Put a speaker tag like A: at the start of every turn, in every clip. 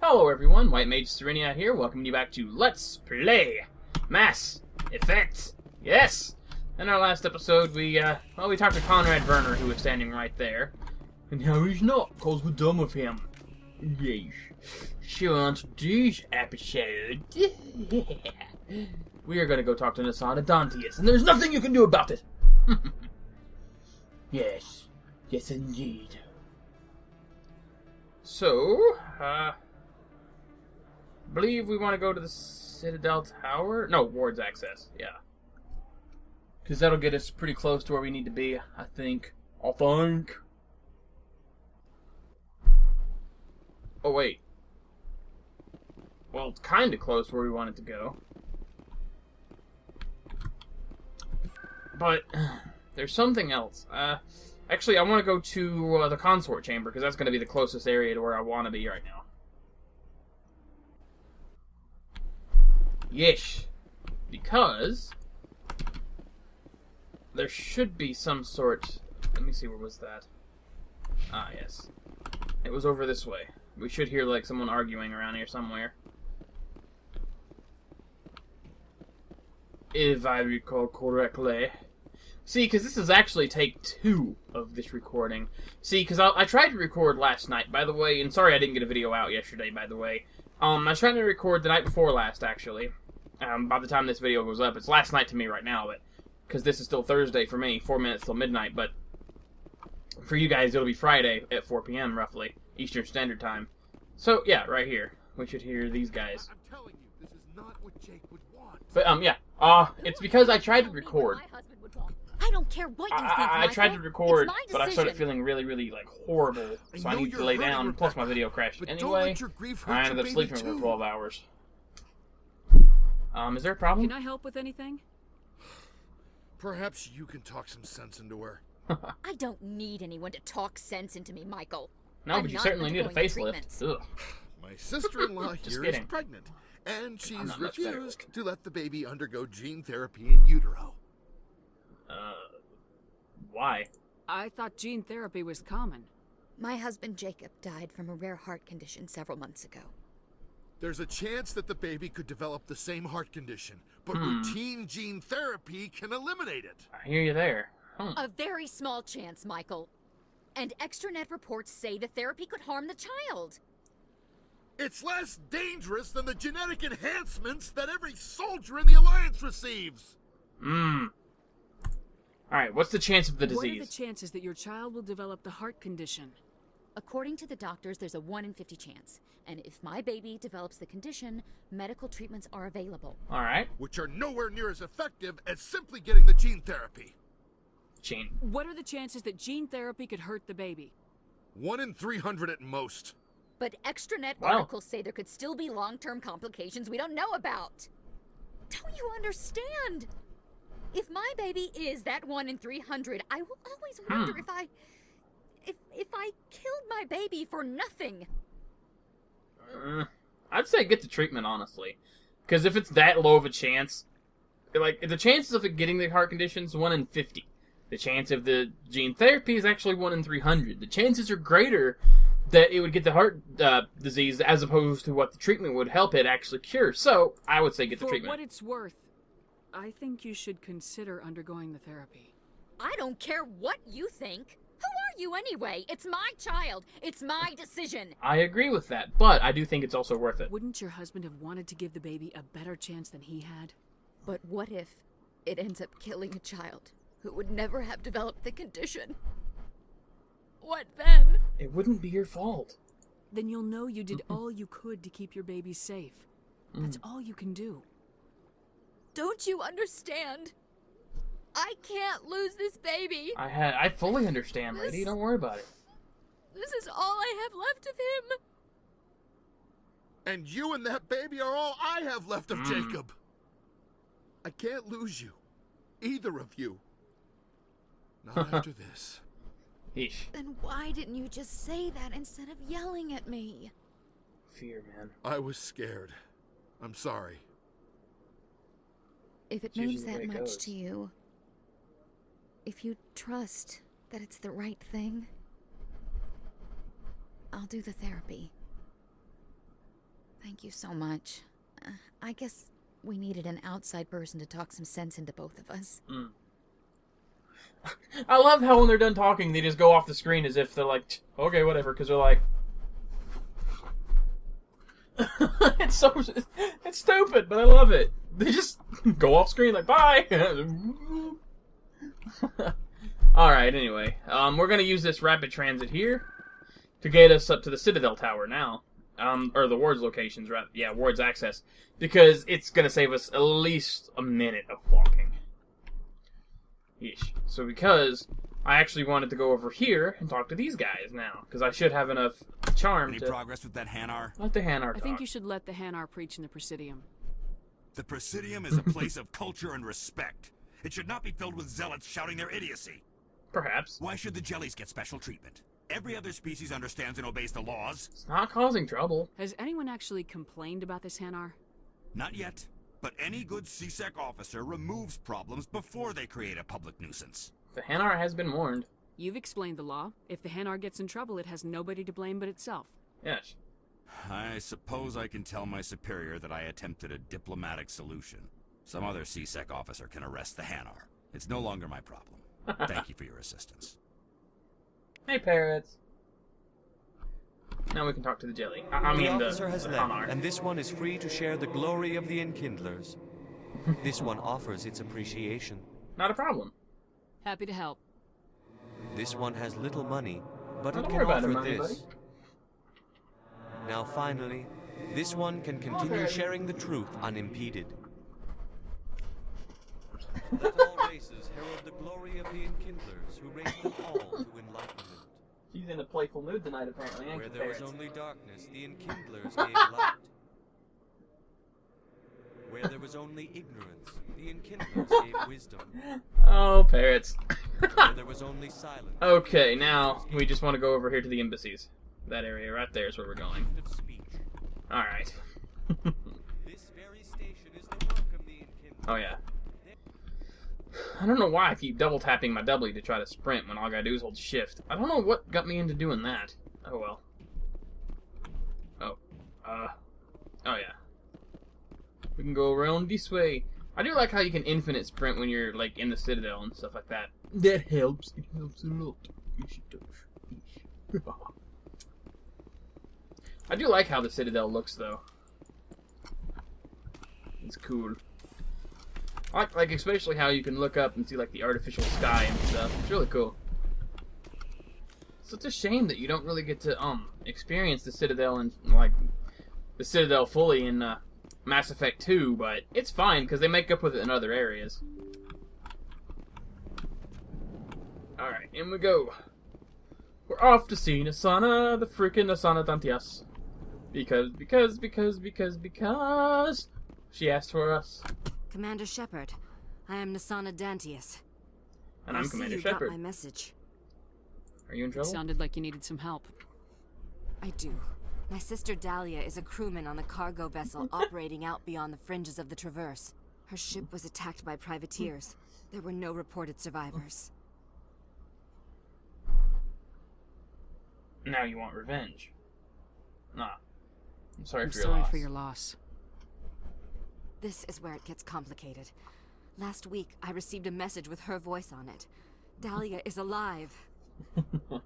A: Hello everyone, White Mage Serenia here, welcoming you back to Let's Play Mass Effect. Yes! In our last episode, we talked to Conrad Werner, who was standing right there. And now he's not, cause we're done with him. Yes. So on today's episode, we are gonna go talk to Nasada Dantius, and there's nothing you can do about it! Yes. Yes indeed. So, believe we want to go to the Citadel Tower? No, Ward's Access, yeah. Because that'll get us pretty close to where we need to be, I think. Oh, wait. Well, it's kind of close where we want it to go. But, there's something else. Actually, I want to go to the Consort Chamber, because that's going to be the closest area to where I want to be right now. Yes, because there should be some sort... Let me see, where was that? Ah, yes. It was over this way. We should hear, like, someone arguing around here somewhere. If I recall correctly. See, because this is actually take 2 of this recording. See, because I tried to record last night, by the way, and sorry I didn't get a video out yesterday, by the way. I was trying to record the night before last, actually. By the time this video goes up, it's last night to me right now, but because this is still Thursday for me, 4 minutes till midnight, but for you guys, it'll be Friday at 4 p.m., roughly, Eastern Standard Time. So, yeah, right here. We should hear these guys.
B: I'm telling you, this is not what Jake would want.
A: But, yeah. It's because I tried to record.
C: I don't care what you think,
A: I tried to record, but I started
C: decision.
A: feeling really, like, horrible. So I needed to lay down, plus my video crashed. Anyway, I ended up sleeping for 12 hours. Is there a problem?
D: Can I help with anything?
B: Perhaps you can talk some sense into her.
C: I don't need anyone to talk sense into me, Michael.
A: No, but you certainly need a facelift. Ugh.
B: My sister-in-law
A: Just
B: here is
A: kidding.
B: pregnant, and she's
A: not much better
B: refused to let the baby undergo gene therapy in utero.
A: Why?
D: I thought gene therapy was common.
C: My husband Jacob died from a rare heart condition several months ago.
B: There's a chance that the baby could develop the same heart condition, but routine gene therapy can eliminate it.
A: I hear you there.
C: A very small chance, Michael. And extranet reports say the therapy could harm the child.
B: It's less dangerous than the genetic enhancements that every soldier in the Alliance receives.
A: Alright, what's the chance of the
D: What are
A: disease?
D: the chances that your child will develop the heart condition?
C: According to the doctors, there's a 1 in 50 chance. And if my baby develops the condition, medical treatments are available.
A: Alright.
B: Which are nowhere near as effective as simply getting the gene therapy.
A: Gene.
D: What are the chances that gene therapy could hurt the baby?
B: 1 in 300 at most.
C: But extranet
A: Wow.
C: articles say there could still be long-term complications we don't know about. Don't you understand? If my baby is that 1 in 300, I will always wonder if I killed my baby for nothing.
A: I'd say get the treatment, honestly. Because if it's that low of a chance, like, the chances of it getting the heart condition is 1 in 50. The chance of the gene therapy is actually 1 in 300. The chances are greater that it would get the heart disease as opposed to what the treatment would help it actually cure. So, I would say get the
D: For
A: treatment.
D: what it's worth, I think you should consider undergoing the therapy.
C: I don't care what you think. Who are you anyway? It's my child. It's my decision.
A: I agree with that, but I do think it's also worth it.
D: Wouldn't your husband have wanted to give the baby a better chance than he had?
C: But what if it ends up killing a child who would never have developed the condition? What then?
A: It wouldn't be your fault.
D: Then you'll know you did all you could to keep your baby safe. That's all you can do.
C: Don't you understand? I can't lose this baby.
A: I fully understand, lady. Don't worry about it.
C: This is all I have left of him.
B: And you and that baby are all I have left of Jacob. I can't lose you. Either of you. Not after this.
A: Eesh.
C: Then why didn't you just say that instead of yelling at me?
A: Fear, man.
B: I was scared. I'm sorry.
C: If it
A: It's
C: means
A: usually the way
C: that
A: it
C: much
A: goes.
C: to you, if you trust that it's the right thing, I'll do the therapy. Thank you so much. I guess we needed an outside person to talk some sense into both of us.
A: I love how when they're done talking, they just go off the screen as if they're like, okay, whatever, because they're like... it's stupid, but I love it. They just go off screen like, bye! Alright, anyway. We're gonna use this rapid transit here to get us up to the Citadel Tower now. Or the Ward's locations, right? Yeah, Ward's access. Because it's gonna save us at least a minute of walking. Yeesh. So because I actually wanted to go over here and talk to these guys now. Because I should have enough charm
E: Any
A: to...
E: progress with that Hanar?
A: Let the Hanar talk.
D: I think you should let the Hanar preach in the Presidium.
E: The Presidium is a place of culture and respect. It should not be filled with zealots shouting their idiocy.
A: Perhaps.
E: Why should the jellies get special treatment? Every other species understands and obeys the laws.
A: It's not causing trouble.
D: Has anyone actually complained about this Hanar?
E: Not yet. But any good CSEC officer removes problems before they create a public nuisance.
A: The Hanar has been warned.
D: You've explained the law. If the Hanar gets in trouble, it has nobody to blame but itself.
A: Yes.
E: I suppose I can tell my superior that I attempted a diplomatic solution. Some other CSEC officer can arrest the Hanar. It's no longer my problem. Thank you for your assistance.
A: Hey, parrots. Now we can talk to the jelly. I mean,
F: the officer has left,
A: Hanar.
F: and this one is free to share the glory of the Enkindlers. This one offers its appreciation.
A: Not a problem.
D: Happy to help.
F: This one has little money, but
A: Don't
F: it
A: worry
F: can
A: about
F: offer
A: the money,
F: this. Now finally, this one can continue
A: Okay.
F: sharing the truth unimpeded. Let all races herald the glory of the Enkindlers who raised them all to enlightenment.
A: She's in a playful mood tonight, apparently.
F: Where there was only darkness, the Enkindlers gave light. Where there was only ignorance, the Enkindlers gave wisdom.
A: Oh, parrots.
F: Where there was only silence.
A: Okay, now we just want to go over here to the embassies. That area right there is where we're going.
F: Of speech.
A: Alright.
F: This very station is the work of the Enkindlers.
A: Oh, yeah. I don't know why I keep double tapping my W to try to sprint when all I gotta do is hold shift. I don't know what got me into doing that. Oh, well. Oh. Oh, yeah. We can go around this way. I do like how you can infinite sprint when you're, like, in the Citadel and stuff like that. That helps. It helps a lot. I do like how the Citadel looks, though. It's cool. I like especially how you can look up and see, like, the artificial sky and stuff. It's really cool. It's such a shame that you don't really get to, experience the Citadel and, like, the Citadel fully in, Mass Effect 2, but it's fine, because they make up with it in other areas. Alright, in we go. We're off to see Nasana, the freaking Nasana Dantias. Because she asked for us.
G: Commander Shepard, I am Nasana Dantius.
A: And I'm
G: I
A: Commander
G: see you got
A: Shepard.
G: my message.
A: Are you in trouble?
D: Sounded like you needed some help.
G: I do. My sister Dahlia is a crewman on a cargo vessel operating out beyond the fringes of the Traverse. Her ship was attacked by privateers. There were no reported survivors.
A: Now you want revenge. Nah. I'm sorry
D: I'm
A: for your
D: sorry
A: loss.
D: for your loss.
G: This is where it gets complicated. Last week, I received a message with her voice on it. Dahlia is alive. The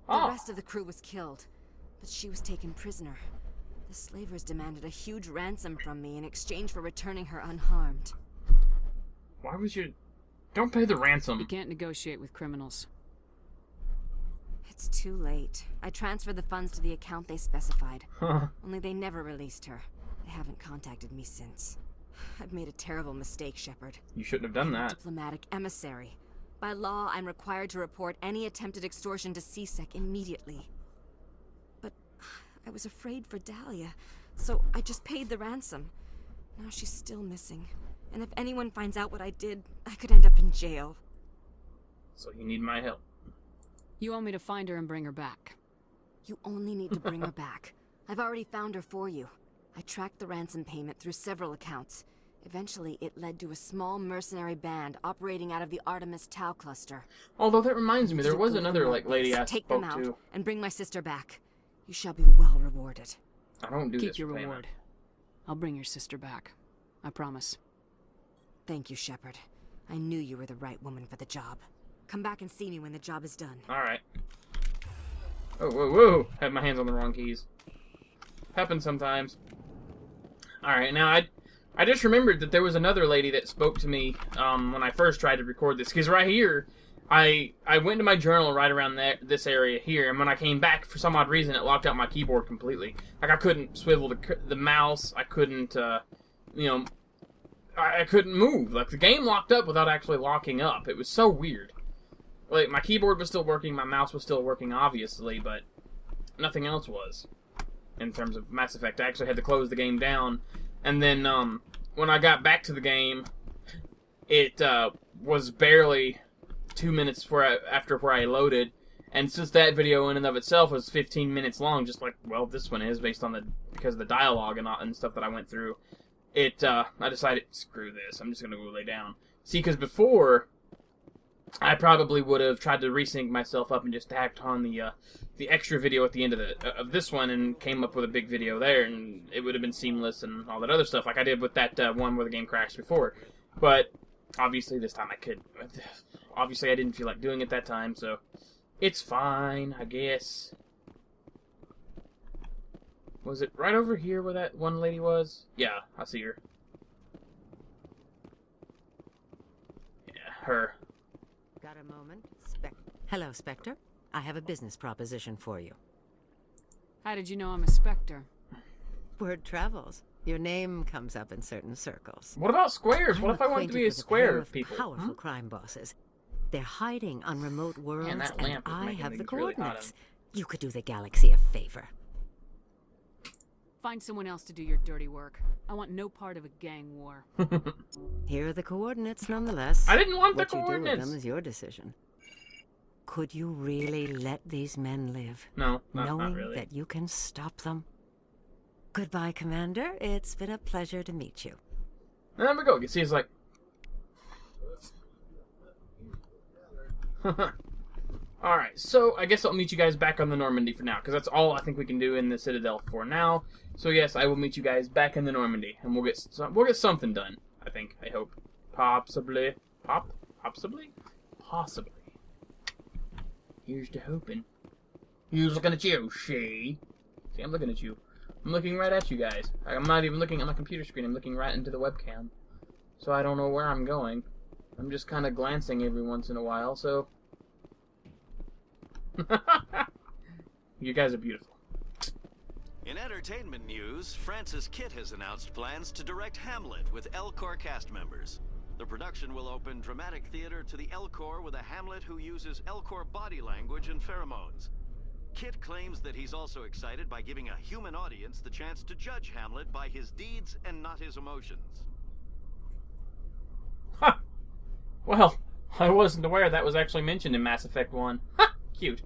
A: Oh.
G: rest of the crew was killed, but she was taken prisoner. The slavers demanded a huge ransom from me in exchange for returning her unharmed.
A: Why was you... Don't pay the
D: You
A: ransom.
D: can't negotiate with criminals.
G: It's too late. I transferred the funds to the account they specified.
A: Huh.
G: Only they never released her. They haven't contacted me since. I've made a terrible mistake, Shepard.
A: You shouldn't have done
G: I'm a
A: that.
G: diplomatic emissary. By law, I'm required to report any attempted extortion to CSEC immediately. But I was afraid for Dahlia, so I just paid the ransom. Now she's still missing. And if anyone finds out what I did, I could end up in jail.
A: So you need my help.
D: You want me to find her and bring her back.
G: You only need to bring her back. I've already found her for you. I tracked the ransom payment through several accounts. Eventually, it led to a small mercenary band operating out of the Artemis Tau cluster.
A: Although that reminds me, there
G: If you
A: was
G: go to
A: another,
G: the
A: like, lady I
G: Take them
A: spoke
G: out
A: to.
G: and bring my sister back. You shall be well rewarded.
A: I don't do
D: Keep
A: this
D: your
A: for payment.
D: reward. I'll bring your sister back. I promise.
G: Thank you, Shepard. I knew you were the right woman for the job. Come back and see me when the job is done.
A: Alright. Oh, whoa, whoa! Had my hands on the wrong keys. Happens sometimes. Alright, now I just remembered that there was another lady that spoke to me when I first tried to record this. Because right here, I went to my journal right around this area here, and when I came back, for some odd reason, it locked out my keyboard completely. Like, I couldn't swivel the mouse, I couldn't, you know, I couldn't move. Like, the game locked up without actually locking up. It was so weird. Like, my keyboard was still working, my mouse was still working, obviously, but nothing else was. In terms of Mass Effect, I actually had to close the game down, and then, when I got back to the game, it, was barely 2 minutes after where I loaded, and since that video in and of itself was 15 minutes long, just like, well, this one is, because of the dialogue and stuff that I went through, I decided, screw this, I'm just gonna go lay down. See, because before, I probably would have tried to resync myself up and just tacked on the extra video at the end of this one and came up with a big video there, and it would have been seamless and all that other stuff, like I did with that one where the game crashed before. But obviously this time I could. Obviously I didn't feel like doing it that time, so it's fine, I guess. Was it right over here where that one lady was? Yeah, I see her. Yeah, her.
H: Got a moment? Hello, Spectre. I have a business proposition for you.
D: How did you know I'm a Spectre?
H: Word travels. Your name comes up in certain circles.
A: What about squares? What
H: I'm
A: if I wanted to be a
H: acquainted with
A: square
H: pair
A: of people?
H: Powerful crime bosses. They're hiding on remote worlds,
A: that
H: and
A: lamp is
H: I
A: making
H: have the
A: things really hot
H: coordinates.
A: out.
H: You could do the galaxy a favor.
D: Find someone else to do your dirty work. I want no part of a gang war.
H: Here are the coordinates, nonetheless.
A: I didn't want the
H: what you do with
A: coordinates.
H: them is your decision. Could you really let these men live,
A: No,
H: knowing
A: not really.
H: that you can stop them? Goodbye, Commander. It's been a pleasure to meet you.
A: And there we go. You see, it's like... Alright, so I guess I'll meet you guys back on the Normandy for now, because that's all I think we can do in the Citadel for now. So yes, I will meet you guys back in the Normandy, and we'll get something done, I think, I hope. Possibly. Possibly? Possibly. Here's to hoping. Who's looking at you, she? See, I'm looking at you. I'm looking right at you guys. I'm not even looking at my computer screen, I'm looking right into the webcam. So I don't know where I'm going. I'm just kind of glancing every once in a while, so... You guys are beautiful.
I: In entertainment news, Francis Kitt has announced plans to direct Hamlet with Elcor cast members. The production will open dramatic theater to the Elcor with a Hamlet who uses Elcor body language and pheromones. Kitt claims that he's also excited by giving a human audience the chance to judge Hamlet by his deeds and not his emotions.
A: Ha! Well, I wasn't aware that was actually mentioned in Mass Effect 1. Ha! Cute.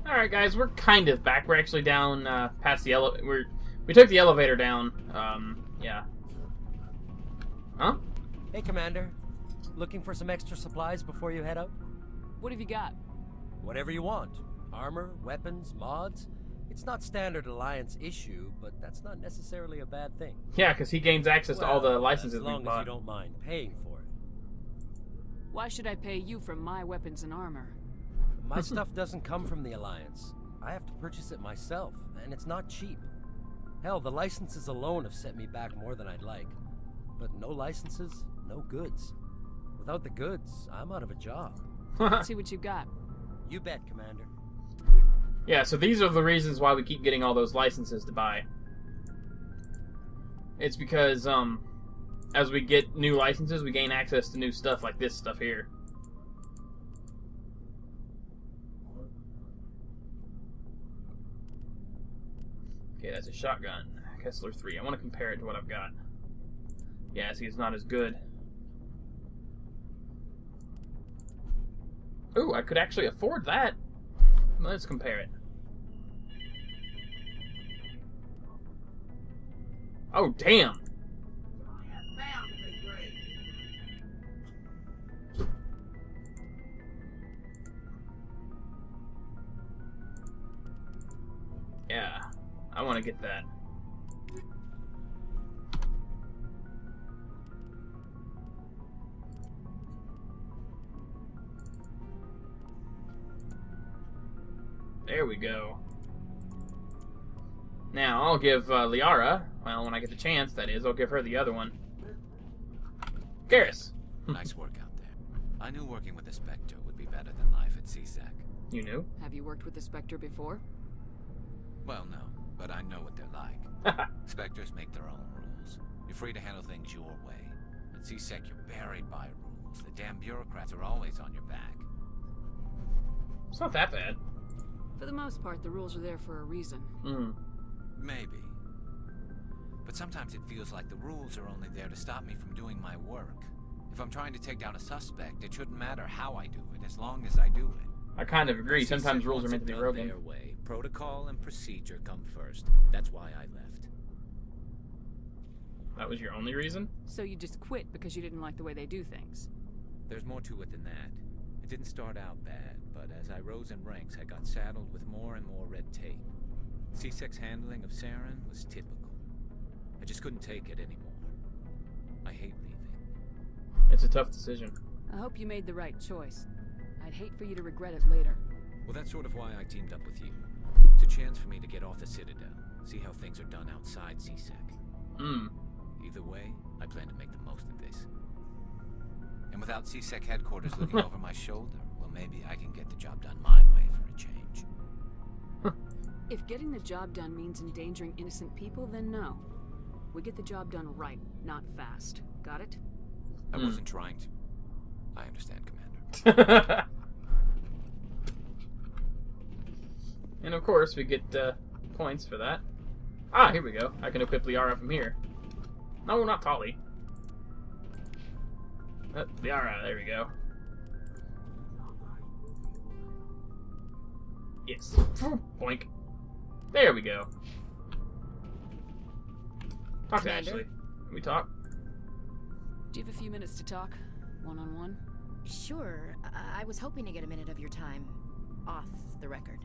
A: Alright guys, we're kind of back. We're actually down past the elevator. We took the elevator down. Yeah. Huh?
J: Hey, Commander. Looking for some extra supplies before you head out?
D: What have you got?
J: Whatever you want. Armor, weapons, mods. It's not standard Alliance issue, but that's not necessarily a bad thing.
A: Yeah, because he gains access to all the licenses
J: as
A: we
J: long
A: bought.
J: as you don't mind paying for it.
D: Why should I pay you for my weapons and armor?
J: My stuff doesn't come from the Alliance. I have to purchase it myself, and it's not cheap. Hell, the licenses alone have set me back more than I'd like. But no licenses, no goods. Without the goods, I'm out of a job.
D: Let's see what you got.
J: You bet, Commander.
A: Yeah, so these are the reasons why we keep getting all those licenses to buy. It's because, as we get new licenses, we gain access to new stuff like this stuff here. Okay, that's a shotgun. Kessler 3. I want to compare it to what I've got. Yeah, see, it's not as good. Ooh, I could actually afford that. Let's compare it. Oh, damn. Yeah, I want to get that. There we go. Now, I'll give Liara, well, when I get the chance, that is, I'll give her the other one. Garrus.
K: Nice work out there. I knew working with the Spectre would be better than life at CSEC.
A: You knew?
D: Have you worked with the Spectre before?
K: Well, no, but I know what they're like. Spectres make their own rules. You're free to handle things your way. At CSEC, you're buried by rules. The damn bureaucrats are always on your back.
A: It's not that bad.
D: For the most part, the rules are there for a reason.
K: Maybe. But sometimes it feels like the rules are only there to stop me from doing my work. If I'm trying to take down a suspect, it shouldn't matter how I do it, as long as I do it.
A: I kind of agree. Sometimes rules are meant to be broken.
K: Their way. Protocol and procedure come first. That's why I left.
A: That was your only reason?
D: So you just quit because you didn't like the way they do things?
K: There's more to it than that. It didn't start out bad, but as I rose in ranks, I got saddled with more and more red tape. CSEC's handling of Saren was typical. I just couldn't take it anymore. I hate leaving.
A: It's a tough decision.
D: I hope you made the right choice. I'd hate for you to regret it later.
K: Well, that's sort of why I teamed up with you. It's a chance for me to get off the Citadel, see how things are done outside CSEC. Either way, I plan to make the most of this. And without CSEC headquarters looking over my shoulder, well, maybe I can get the job done my way for a change.
D: If getting the job done means endangering innocent people, then no. We get the job done right, not fast. Got it?
K: I wasn't trying to. I understand, Commander.
A: And of course, we get points for that. Ah, here we go. I can equip Liara from here. No, not Tali. Liara, there we go. Yes. Boink. There we go. Talk to Ashley. Can we talk?
D: Do you have a few minutes to talk? One-on-one?
L: Sure. I was hoping to get a minute of your time. Off the record.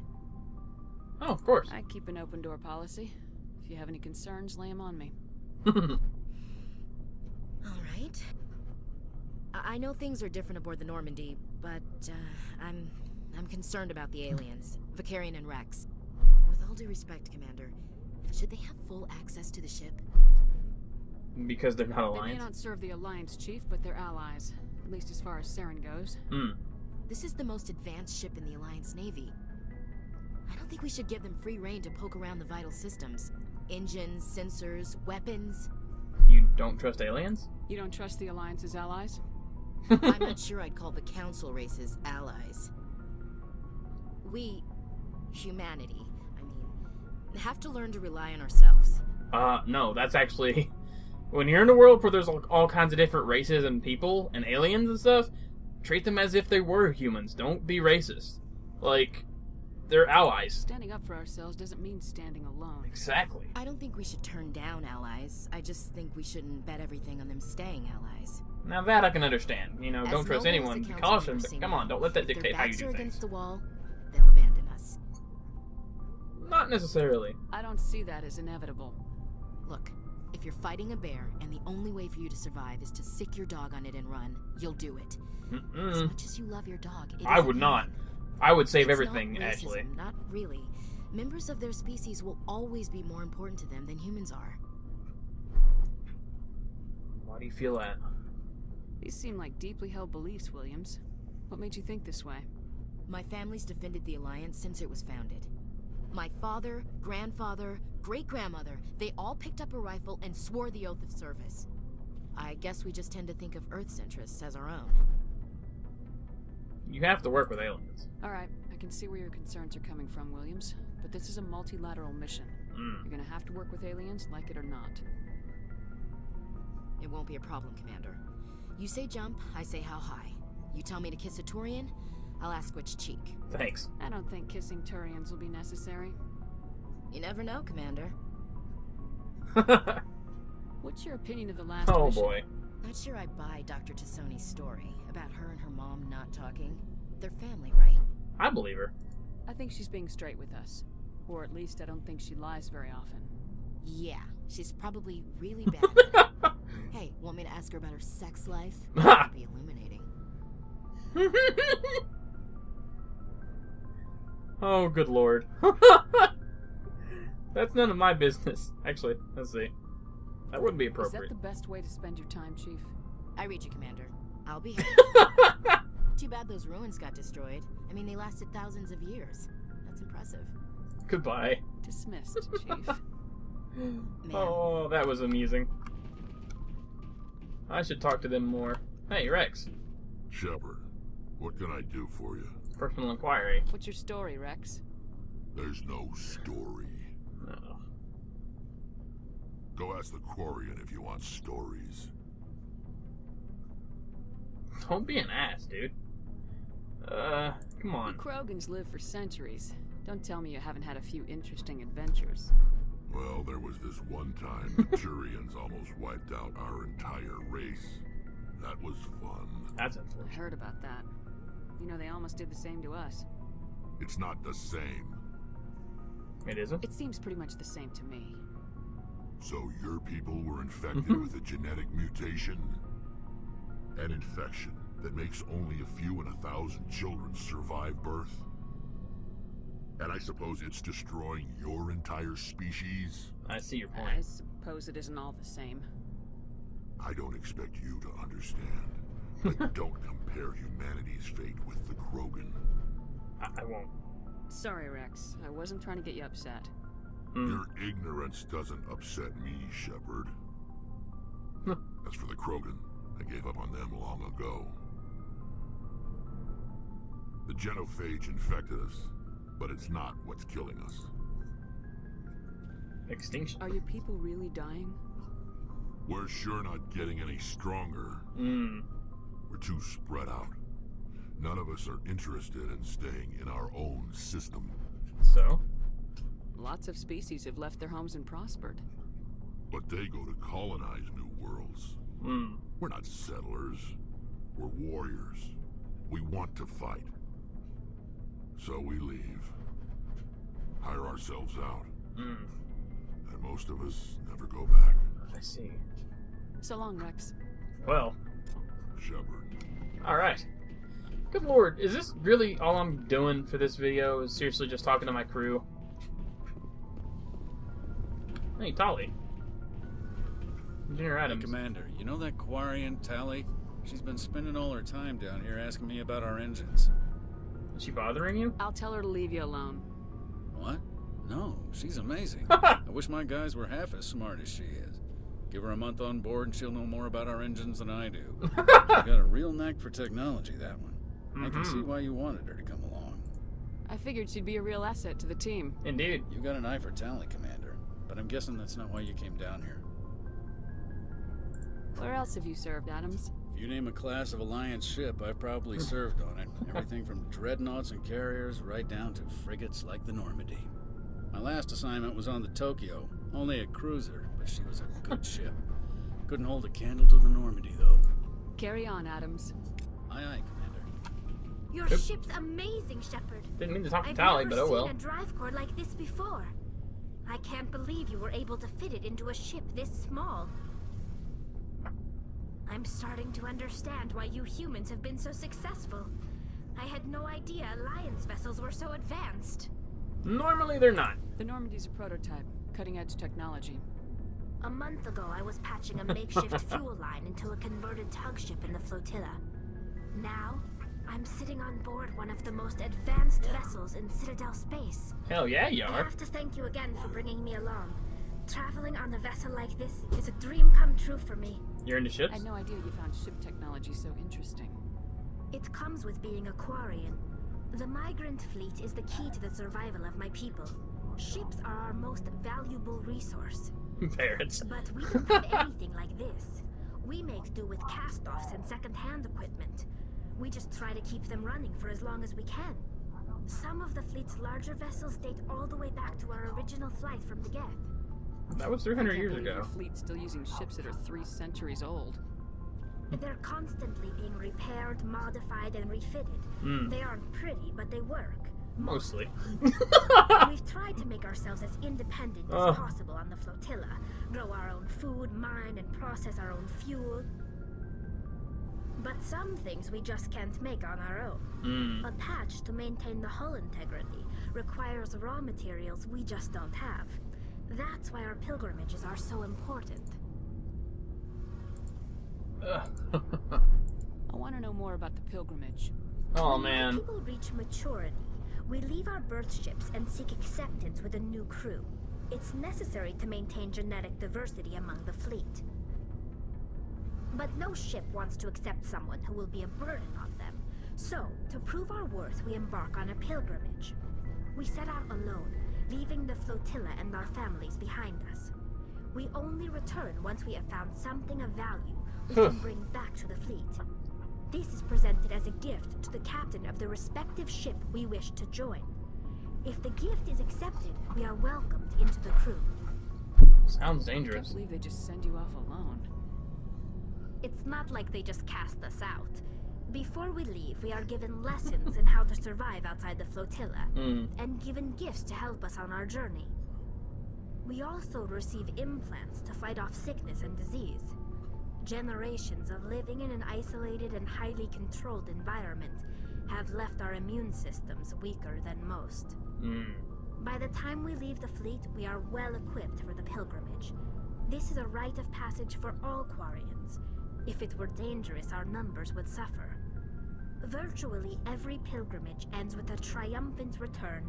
A: Oh, of course.
D: I keep an open door policy. If you have any concerns, lay them on me.
L: All right. I know things are different aboard the Normandy, but I'm concerned about the aliens, Vicarian and Rex. With all due respect, Commander, should they have full access to the ship?
A: Because they're not
D: They
A: Alliance?
D: may not serve the Alliance, Chief, but they're allies. At least as far as Saren goes.
L: This is the most advanced ship in the Alliance Navy. I don't think we should give them free rein to poke around the vital systems. Engines, sensors, weapons.
A: You don't trust aliens?
D: You don't trust the Alliance's allies?
L: I'm not sure I'd call the Council races allies. We, humanity, have to learn to rely on ourselves.
A: No, that's actually... When you're in a world where there's all kinds of different races and people and aliens and stuff, treat them as if they were humans. Don't be racist. Like, they're allies.
D: Standing up for ourselves doesn't mean standing alone.
A: Exactly.
L: I don't think we should turn down allies. I just think we shouldn't bet everything on them staying allies.
A: Now that I can understand. You know, don't trust anyone. Be caution, but come on, don't let that
L: If
A: dictate
L: their
A: how you
L: backs
A: do
L: are
A: things.
L: against the wall, they'll abandon us.
A: Not necessarily.
D: I don't see that as inevitable.
L: Look, if you're fighting a bear and the only way for you to survive is to sick your dog on it and run, you'll do it. As much as you love your dog,
A: I would not. I would save
L: It's
A: everything,
L: not racism,
A: Ashley.
L: Not really. Members of their species will always be more important to them than humans are.
A: Why do you feel that?
D: These seem like deeply held beliefs, Williams. What made you think this way?
L: My family's defended the Alliance since it was founded. My father, grandfather, great-grandmother, they all picked up a rifle and swore the oath of service. I guess we just tend to think of Earth's interests as our own.
A: You have to work with aliens.
D: Alright, I can see where your concerns are coming from, Williams. But this is a multilateral mission. You're gonna have to work with aliens, like it or not.
L: It won't be a problem, Commander. You say jump, I say how high. You tell me to kiss a Turian, I'll ask which cheek.
A: Thanks.
D: I don't think kissing Turians will be necessary.
L: You never know, Commander.
D: What's your opinion of the last
A: Oh
D: mission?
A: boy.
L: Not sure I buy Dr. Tassoni's story about her and her mom not talking. They're family, right?
A: I believe her.
D: I think she's being straight with us. Or at least I don't think she lies very often.
L: Yeah, she's probably really bad at it. Hey, want me to ask her about her sex life? That'd be illuminating.
A: Oh, good lord. That's none of my business. Actually, let's see. That wouldn't be
D: Is
A: appropriate.
D: that the best way to spend your time, Chief?
L: I read you, Commander. I'll be Too bad those ruins got destroyed. I mean, they lasted thousands of years. That's impressive.
A: Goodbye.
D: Dismissed, Chief.
A: Oh, that was amusing. I should talk to them more. Hey, Rex.
M: Shepard, what can I do for you?
A: Personal inquiry.
D: What's your story, Rex?
M: There's no story.
A: No.
M: Go ask the Quarian if you want stories.
A: Don't be an ass, dude. Come on.
D: You Krogans live for centuries. Don't tell me you haven't had a few interesting adventures.
M: Well, there was this one time the Turians almost wiped out our entire race. That was fun.
A: That's
D: I
A: unfortunate.
D: heard about that. You know, they almost did the same to us.
M: It's not the same.
A: It isn't?
D: It seems pretty much the same to me.
M: So your people were infected with a genetic mutation? An infection that makes only a few in 1,000 children survive birth? And I suppose it's destroying your entire species?
A: I see your
D: I
A: point.
D: suppose it isn't all the same.
M: I don't expect you to understand, but don't compare humanity's fate with the Krogan.
A: I won't.
D: Sorry, Rex. I wasn't trying to get you upset.
M: Your ignorance doesn't upset me, Shepard. As for the Krogan, I gave up on them long ago. The genophage infected us, but it's not what's killing us.
A: Extinction.
D: Are your people really dying?
M: We're sure not getting any stronger. We're too spread out. None of us are interested in staying in our own system.
A: So?
D: Lots of species have left their homes and prospered.
M: But they go to colonize new worlds. We're not settlers. We're warriors. We want to fight. So we leave. Hire ourselves out. And most of us never go back.
A: I see.
D: So long, Rex.
A: Well.
M: Shepard.
A: Alright. Good lord, is this really all I'm doing for this video? Is seriously just talking to my crew? Hey, Tali. Engineer Adams.
N: Hey, Commander, you know that Quarian Tali? She's been spending all her time down here asking me about our engines.
A: Is she bothering you?
D: I'll tell her to leave you alone.
N: What? No, she's amazing. I wish my guys were half as smart as she is. Give her a month on board and she'll know more about our engines than I do. She's got a real knack for technology, that one. I can see why you wanted her to come along.
D: I figured she'd be a real asset to the team.
A: Indeed.
N: You got an eye for Tali, Commander, but I'm guessing that's not why you came down here.
D: Where else have you served, Adams?
N: If you name a class of Alliance ship, I've probably served on it. Everything from dreadnoughts and carriers right down to frigates like the Normandy. My last assignment was on the Tokyo, only a cruiser, but she was a good ship. Couldn't hold a candle to the Normandy, though.
D: Carry on, Adams.
N: Aye, aye, Commander.
O: Your ship's amazing, Shepard.
A: Didn't mean to talk to
O: I've
A: Tali,
O: never
A: but oh well.
O: seen a drive core like this before. I can't believe you were able to fit it into a ship this small. I'm starting to understand why you humans have been so successful. I had no idea Alliance vessels were so advanced.
A: Normally they're not.
D: The Normandy's a prototype, cutting-edge technology.
O: A month ago, I was patching a makeshift fuel line into a converted tug ship in the flotilla. Now, I'm sitting on board one of the most advanced vessels in Citadel space.
A: Hell yeah, you
O: I
A: are.
O: have to thank you again for bringing me along. Traveling on a vessel like this is a dream come true for me.
A: You're into ships?
D: I had no idea you found ship technology so interesting.
O: It comes with being a Quarian. The migrant fleet is the key to the survival of my people. Ships are our most valuable resource.
A: Parrots.
O: But we don't have anything like this. We make do with cast-offs and second-hand equipment. We just try to keep them running for as long as we can. Some of the fleet's larger vessels date all the way back to our original flight from the Geth.
A: That was 300 years ago.
D: Your fleet's still using ships that are 3 centuries old.
O: They're constantly being repaired, modified, and refitted. They aren't pretty, but they work.
A: Mostly.
O: We've tried to make ourselves as independent as possible on the flotilla. Grow our own food, mine, and process our own fuel. But some things we just can't make on our own. A patch to maintain the hull integrity requires raw materials we just don't have. That's why our pilgrimages are so important.
D: I want to know more about the pilgrimage.
A: Oh man.
O: When people reach maturity, we leave our birth ships and seek acceptance with a new crew. It's necessary to maintain genetic diversity among the fleet. But no ship wants to accept someone who will be a burden on them. So, to prove our worth, we embark on a pilgrimage. We set out alone, leaving the flotilla and our families behind us. We only return once we have found something of value we can bring back to the fleet. This is presented as a gift to the captain of the respective ship we wish to join. If the gift is accepted, we are welcomed into the crew.
A: Sounds
D: I
A: dangerous.
D: can't believe they just send you off alone.
O: It's not like they just cast us out. Before we leave, we are given lessons in how to survive outside the flotilla, and given gifts to help us on our journey. We also receive implants to fight off sickness and disease. Generations of living in an isolated and highly controlled environment have left our immune systems weaker than most. By the time we leave the fleet, we are well equipped for the pilgrimage. This is a rite of passage for all Quarians. If it were dangerous, our numbers would suffer. Virtually every pilgrimage ends with a triumphant return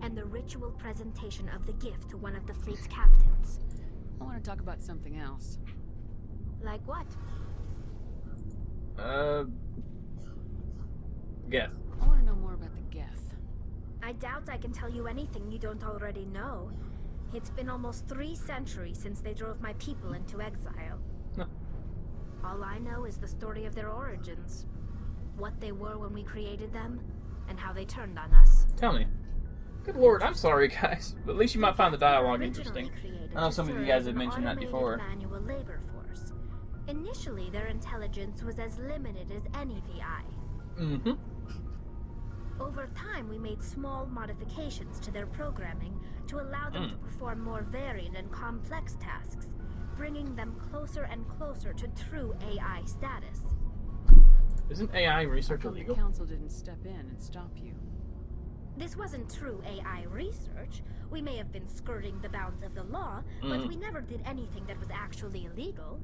O: and the ritual presentation of the gift to one of the fleet's captains.
D: I want to talk about something else.
O: Like what?
A: Geth.
D: I want to know more about the Geth.
O: I doubt I can tell you anything you don't already know. It's been almost 3 centuries since they drove my people into exile. All I know is the story of their origins. What they were when we created them, and how they turned on us.
A: Tell me. Good lord, I'm sorry guys, but at least you might find the dialogue interesting. I know some of you guys have mentioned that before.
O: Manual labor force. Initially, their intelligence was as limited as any VI. Over time, we made small modifications to their programming to allow them to perform more varied and complex tasks, bringing them closer and closer to true AI status.
A: Isn't AI research illegal?
D: The council didn't step in and stop you.
O: This wasn't true AI research. We may have been skirting the bounds of the law, but we never did anything that was actually illegal.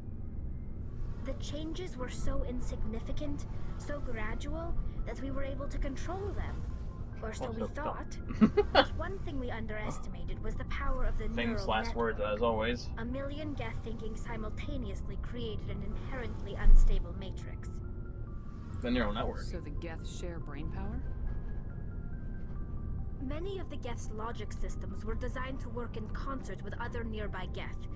O: The changes were so insignificant, so gradual, that we were able to control them. Or so we thought. But one thing we underestimated was the power of the
A: Famous
O: neural
A: last
O: network.
A: words, as always.
O: A million Geth thinking simultaneously created an inherently unstable matrix.
A: The neural network.
D: So the Geth share brain power?
O: Many of the Geth's logic systems were designed to work in concert with other nearby Geth.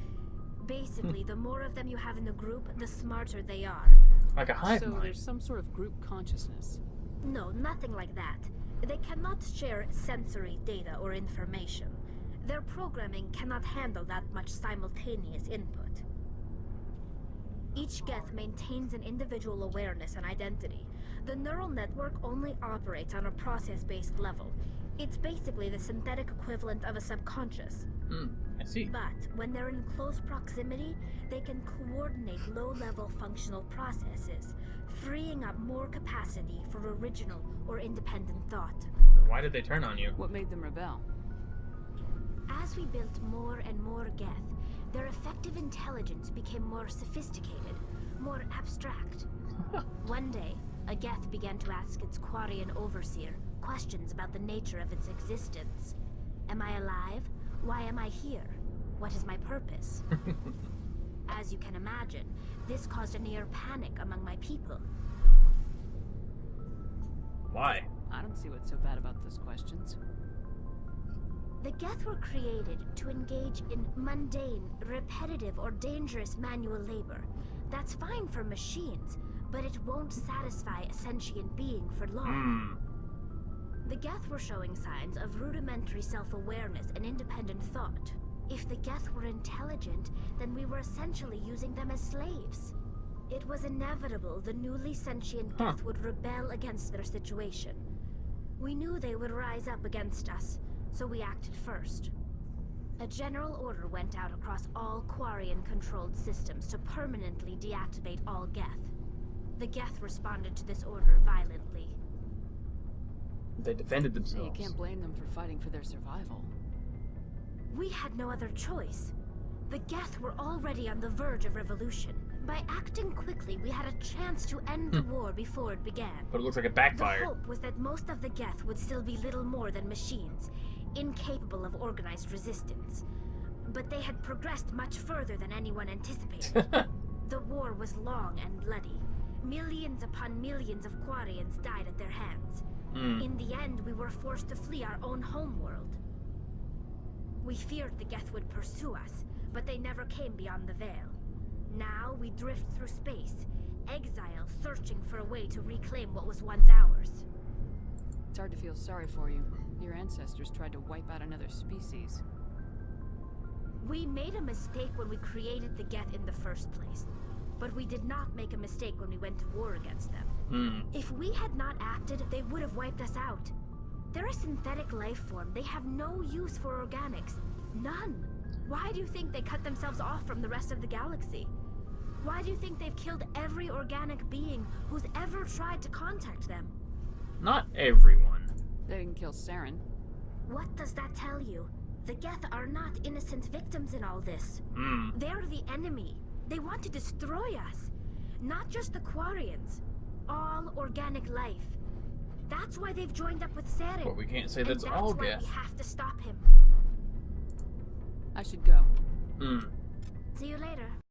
O: Basically, the more of them you have in a group, the smarter they are.
A: Like a hive
D: So
A: mind.
D: there's some sort of group consciousness.
O: No, nothing like that. They cannot share sensory data or information. Their programming cannot handle that much simultaneous input. Each Geth maintains an individual awareness and identity. The neural network only operates on a process-based level. It's basically the synthetic equivalent of a subconscious.
A: I see.
O: But when they're in close proximity, they can coordinate low-level functional processes, freeing up more capacity for original or independent thought.
A: Why did they turn on you?
D: What made them rebel?
O: As we built more and more Geth, their effective intelligence became more sophisticated, more abstract. One day, a Geth began to ask its Quarian overseer questions about the nature of its existence. Am I alive? Why am I here? What is my purpose? As you can imagine, this caused a near panic among my people.
A: Why?
D: I don't see what's so bad about those questions.
O: The Geth were created to engage in mundane, repetitive, or dangerous manual labor. That's fine for machines, but it won't satisfy a sentient being for long. The Geth were showing signs of rudimentary self-awareness and independent thought. If the Geth were intelligent, then we were essentially using them as slaves. It was inevitable the newly sentient Geth would rebel against their situation. We knew they would rise up against us, so we acted first. A general order went out across all Quarian-controlled systems to permanently deactivate all Geth. The Geth responded to this order violently.
A: They defended themselves.
D: You can't blame them for fighting for their survival.
O: We had no other choice. The Geth were already on the verge of revolution. By acting quickly, we had a chance to end the war before it began.
A: But it looks like it backfired.
O: The hope was that most of the Geth would still be little more than machines, incapable of organized resistance. But they had progressed much further than anyone anticipated. The war was long and bloody. Millions upon millions of Quarians died at their hands. In the end, we were forced to flee our own homeworld. We feared the Geth would pursue us, but they never came beyond the Veil. Now we drift through space, exile, searching for a way to reclaim what was once ours.
D: It's hard to feel sorry for you. Your ancestors tried to wipe out another species.
O: We made a mistake when we created the Geth in the first place. But we did not make a mistake when we went to war against them. If we had not acted, they would have wiped us out. They're a synthetic life form. They have no use for organics. None. Why do you think they cut themselves off from the rest of the galaxy? Why do you think they've killed every organic being who's ever tried to contact them?
A: Not everyone.
D: They didn't kill Saren.
O: What does that tell you? The Geth are not innocent victims in all this. They're the enemy. They want to destroy us. Not just the Quarians. All organic life. That's why they've joined up with Saren.
A: But we can't say that's all
O: Geth.
A: Geth.
O: We have to stop him.
D: I should go.
O: See you later.